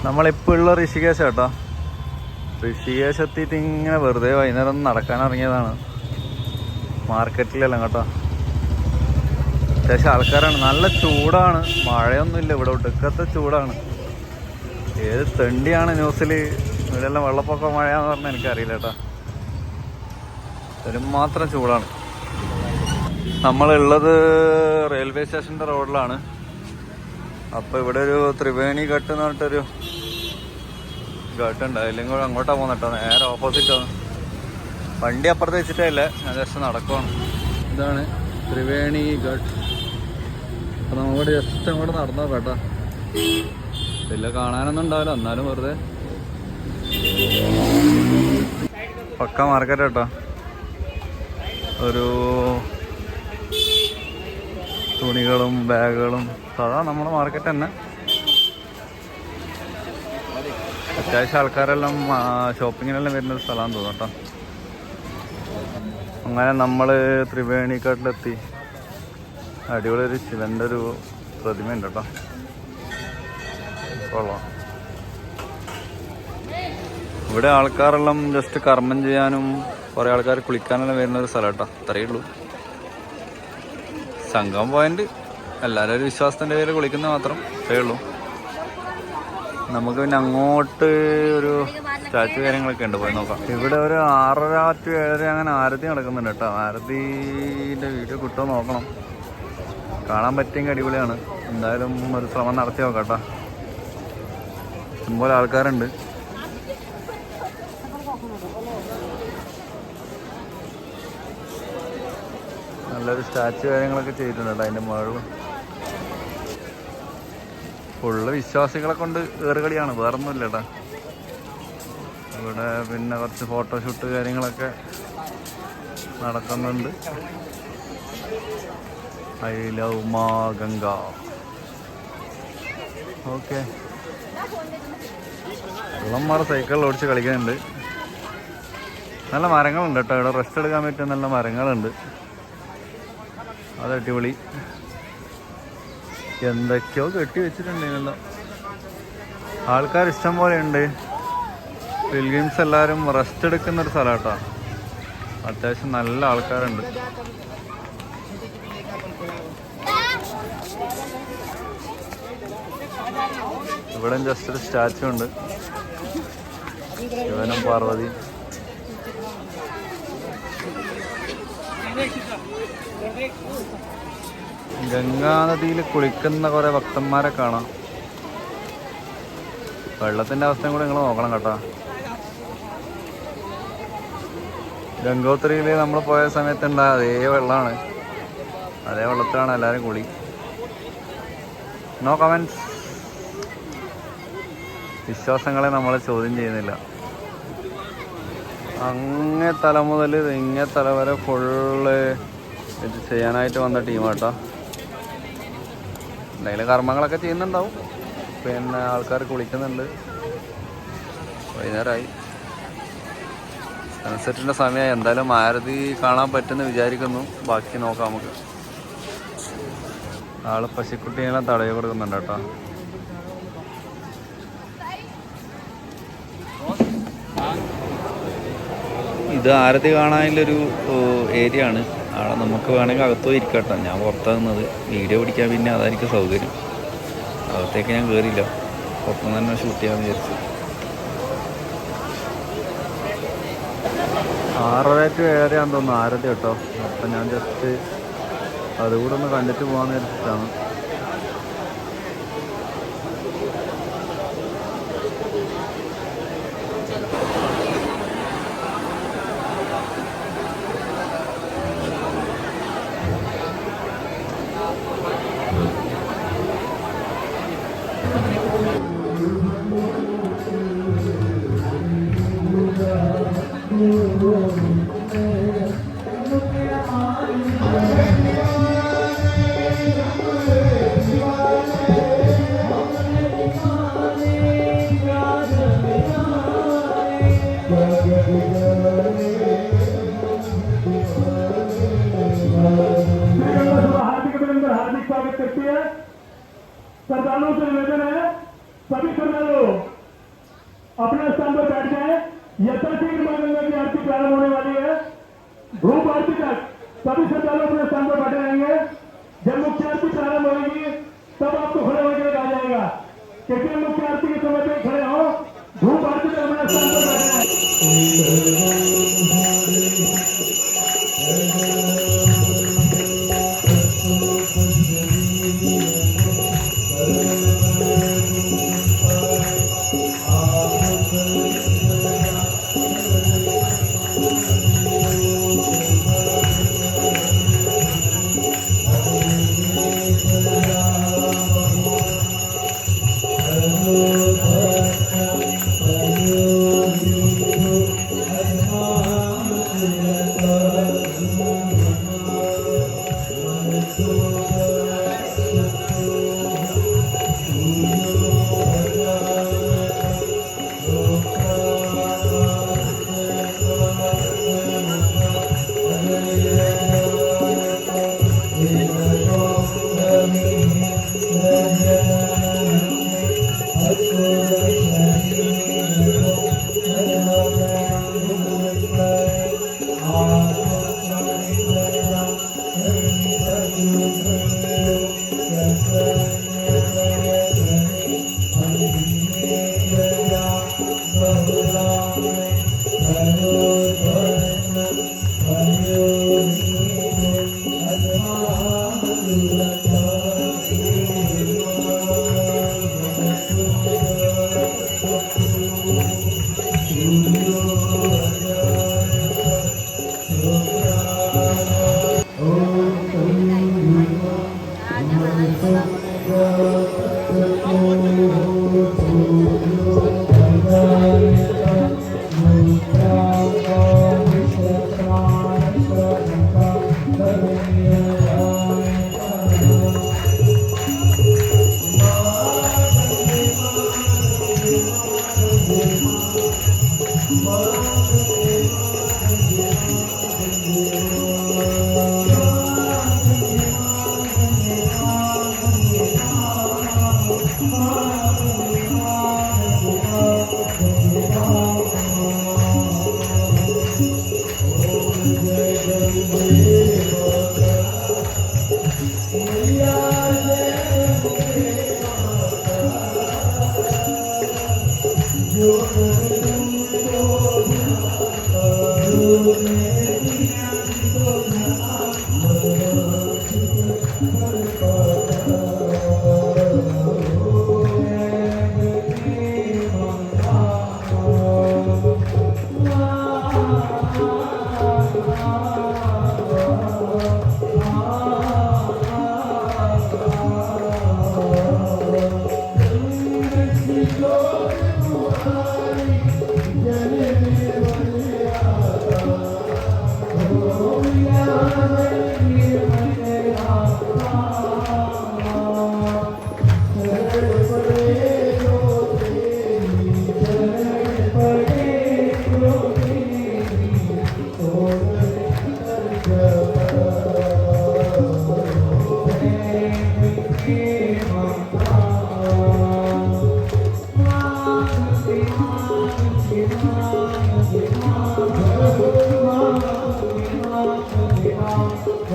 നമ്മളിപ്പോൾ ഉള്ള ഋഷികേശ കേട്ടോ. ഋഷികേശ് എത്തിയിട്ട് ഇങ്ങനെ വെറുതെ വൈകുന്നേരം നടക്കാൻ ഇറങ്ങിയതാണ്. മാർക്കറ്റിലെല്ലാം കേട്ടോ. അത്യാവശ്യം ആൾക്കാരാണ്. നല്ല ചൂടാണ്, മഴയൊന്നുമില്ല ഇവിടെ. ഒടുക്കത്തെ ചൂടാണ്. ഏത് തെണ്ടിയാണ് ന്യൂസിൽ ഇവിടെയെല്ലാം വെള്ളപ്പൊക്കം മഴയാന്ന് പറഞ്ഞാൽ എനിക്കറിയില്ല കേട്ടോ. ഇതിനും മാത്രം ചൂടാണ്. നമ്മളുള്ളത് റെയിൽവേ സ്റ്റേഷൻ്റെ റോഡിലാണ്. അപ്പോൾ ഇവിടെ ഒരു ത്രിവേണി ഘട്ട് എന്ന് പറഞ്ഞിട്ടൊരു ഘട്ടുണ്ട്. അതില്ലെങ്കിൽ അങ്ങോട്ടാണ് പോകുന്നത് കേട്ടോ. നേരെ ഓപ്പോസിറ്റാണ്. വണ്ടി അപ്പുറത്ത് വെച്ചിട്ടേ ഇല്ല, ഞാൻ ജസ്റ്റ് നടക്കുവാണ്. ഇതാണ് ത്രിവേണി ഘട്ട്. അപ്പോൾ നമ്മളിവിടെ ജസ്റ്റ് അങ്ങോട്ട് നടന്നോ കേട്ടോ. വലിയ കാണാനൊന്നും ഉണ്ടാവില്ല, എന്നാലും വെറുതെ. പക്ക മാർക്കറ്റ് കേട്ടോ. ഒരു തുണികളും ബാഗുകളും സാധാ നമ്മുടെ മാർക്കറ്റ് തന്നെ. അത്യാവശ്യം ആൾക്കാരെല്ലാം ഷോപ്പിങ്ങിനെല്ലാം വരുന്ന സ്ഥലമാണെന്ന് തോന്നുന്നു കേട്ടോ. അങ്ങനെ നമ്മൾ ത്രിവേണിക്കാട്ടിലെത്തി. അടിപൊളി ഒരു ശിവൻ്റെ ഒരു പ്രതിമയുണ്ട് കേട്ടോ. കൊള്ളാം. ഇവിടെ ആൾക്കാരെല്ലാം ജസ്റ്റ് കർമ്മം ചെയ്യാനും കുറേ ആൾക്കാർ കുളിക്കാനെല്ലാം വരുന്ന ഒരു സ്ഥലം കേട്ടോ. അത്രയേ ഉള്ളൂ. സംഗമം പോയിന്റ് എല്ലാവരും ഒരു വിശ്വാസത്തിൻ്റെ പേരിൽ കുളിക്കുന്നത് മാത്രം, അത്രയേ ഉള്ളൂ. നമുക്ക് പിന്നെ അങ്ങോട്ട് ഒരു സ്റ്റാച്ചു കാര്യങ്ങളൊക്കെ ഉണ്ട്, പോയി നോക്കാം. ഇവിടെ ഒരു 6:30 to 7:30 അങ്ങനെ ആരതി നടക്കുന്നുണ്ട് കേട്ടോ. ആരതിൻ്റെ വീഡിയോ കിട്ടുമോ നോക്കണം. കാണാൻ പറ്റിയെങ്കിൽ അടിപൊളിയാണ്. എന്തായാലും ഒരു ശ്രമം നടത്തി നോക്കാം കേട്ടോ. ഇഷ്ടംപോലെ ആൾക്കാരുണ്ട്. നല്ലൊരു സ്റ്റാച്ചു കാര്യങ്ങളൊക്കെ ചെയ്തിട്ടുണ്ട് കേട്ടോ. അതിൻ്റെ മുകളിൽ ഫുള്ള് വിശ്വാസികളെ കൊണ്ട് ഏറുകളിയാണ്, വേറൊന്നുമില്ല കേട്ടോ. ഇവിടെ പിന്നെ കുറച്ച് ഫോട്ടോഷൂട്ട് കാര്യങ്ങളൊക്കെ നടക്കുന്നുണ്ട്. ഐ ലവ് മാ ഗംഗ. ഓക്കെ. വെള്ളന്മാർ സൈക്കിളിൽ ഓടിച്ച് കളിക്കുന്നുണ്ട്. നല്ല മരങ്ങളുണ്ട് കേട്ടോ. ഇവിടെ റെസ്റ്റ് എടുക്കാൻ പറ്റിയ നല്ല മരങ്ങളുണ്ട്. അത് അടിപൊളി. എന്തൊക്കെയോ കെട്ടി വെച്ചിട്ടുണ്ട്. ഇതിനുള്ള ആൾക്കാർ ഇഷ്ടം പോലെ ഉണ്ട്. പിൽഗ്രിംസ് എല്ലാവരും റെസ്റ്റ് എടുക്കുന്നൊരു സ്ഥലം കേട്ടോ. അത്യാവശ്യം നല്ല ആൾക്കാരുണ്ട്. ഇവിടെ ജസ്റ്റ് ഒരു സ്റ്റാച്ചു ഉണ്ട്, ശിവനും പാർവതി. ഗംഗാനദിയിൽ കുളിക്കുന്ന കുറേ ഭക്തന്മാരെ കാണാം. വെള്ളത്തിൻ്റെ അവസ്ഥയും കൂടെ നിങ്ങൾ നോക്കണം കേട്ടോ. ഗംഗോത്രിയിൽ നമ്മൾ പോയ സമയത്തുണ്ടായ അതേ വെള്ളമാണ്, അതേ വെള്ളത്തിലാണ് എല്ലാവരും കുളി. No comments. വിശ്വാസങ്ങളെ നമ്മൾ ചോദ്യം ചെയ്യുന്നില്ല. അങ്ങേ തല മുതൽ ഇങ്ങേ തല വരെ ഫുള്ള് ഇത് ചെയ്യാനായിട്ട് വന്ന ടീമാട്ടോ. എന്തെങ്കിലും കർമ്മങ്ങളൊക്കെ ചെയ്യുന്നുണ്ടാവും. പിന്നെ ആൾക്കാർ കുളിക്കുന്നുണ്ട്. വൈകുന്നേരമായി, സൺസെറ്റിൻ്റെ സമയമായി. എന്തായാലും ആരതി കാണാൻ പറ്റുമെന്ന് വിചാരിക്കുന്നു. ബാക്കി നോക്കാം നമുക്ക്. ആള് പശുക്കുട്ടിയെല്ലാം തടവി കൊടുക്കുന്നുണ്ട് കേട്ടോ. ഇത് ആരതി കാണാനുള്ളൊരു ഏരിയ ആണ്. അവിടെ നമുക്ക് വേണമെങ്കിൽ അകത്ത് പോയി ഇരിക്കാം കേട്ടോ. ഞാൻ പുറത്താകുന്നത് വീഡിയോ പിടിക്കാൻ, പിന്നെ അതായിരിക്കും സൗകര്യം. അകത്തേക്ക് ഞാൻ കയറിയില്ല, പുറത്തുനിന്ന് തന്നെ ഷൂട്ട് ചെയ്യാമെന്ന് വിചാരിച്ചു. 6:30 to 7:30 തോന്നുന്നു ആരതി കേട്ടോ. അപ്പം ഞാൻ ജസ്റ്റ് അതുകൂടെ ഒന്ന് കണ്ടിട്ട് പോകാമെന്ന് വിചാരിച്ചിട്ടാണ്. श्रद्धालुओं से निवेदन है, सभी श्रद्धालु अपने स्थान पर बैठ जाएं। यथाशीघ्र मां गंगा की आरती प्रारंभ होने वाली है। धूप आरती तक सभी श्रद्धालु अपने स्थान पर बैठे रहेंगे। जब मुख्य आरती प्रारंभ होगी तब आपको खड़े होकर कहा जाएगा। कृपया मुख्य आरती के समय पर खड़े हो। धूप आरती तक अपने स्थान पर बैठे रहें।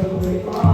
Thank you.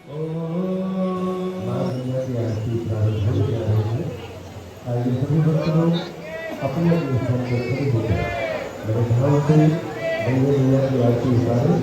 ये सभी भक्त लोग अपने अपने स्थान पर खड़े होकर बड़े भाव से गंगे मैया की आरती उतारे।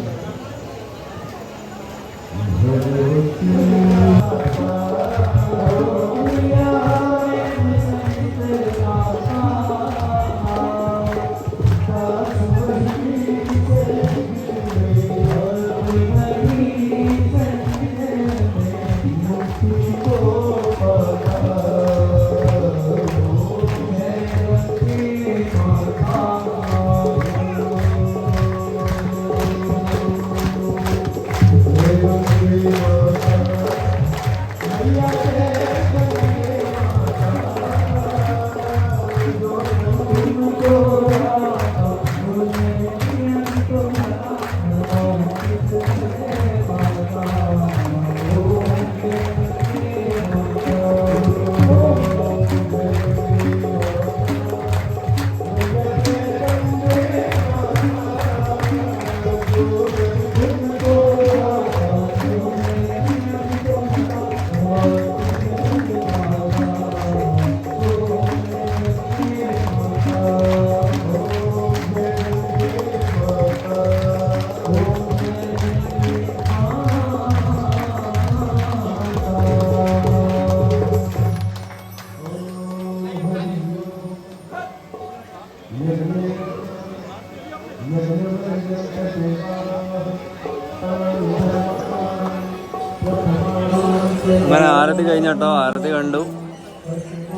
അങ്ങനെ ആരതി കഴിഞ്ഞട്ടോ, ആരതി കണ്ടു.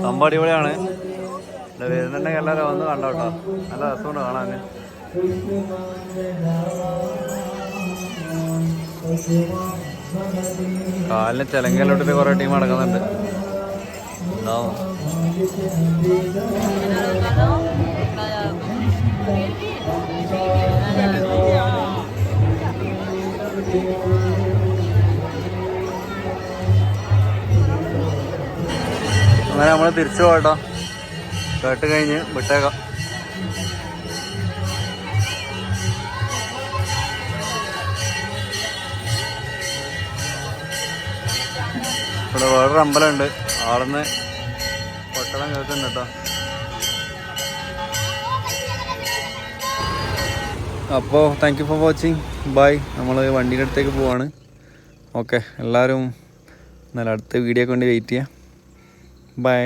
സംഭവം അടിപൊളിയാണ്. വരുന്നുണ്ടെങ്കിൽ എല്ലാവരും വന്ന് കണ്ടോ കേട്ടോ, നല്ല രസമുണ്ട് കാണാൻ. കാലിന് ചെലങ്കലോട്ടിട്ട് കുറേ ടീം നടക്കുന്നുണ്ട്. ഉണ്ടാവും. അങ്ങനെ നമ്മൾ തിരിച്ചു പോകട്ടോ. കേട്ട് കഴിഞ്ഞ് വിട്ടേക്കാം. ഇവിടെ വേറൊരു അമ്പലമുണ്ട്, ആളിന്ന് കൊട്ടളം കേൾക്കുന്നുണ്ട് കേട്ടോ. അപ്പോൾ thank you for watching. Bye. നമ്മൾ വണ്ടീൻ്റെ അടുത്തേക്ക് പോവാണ്. ഓക്കെ, എല്ലാവരും നല്ല അടുത്ത വീഡിയോ കൊണ്ട് വെയിറ്റ് ചെയ്യാം. ബൈ.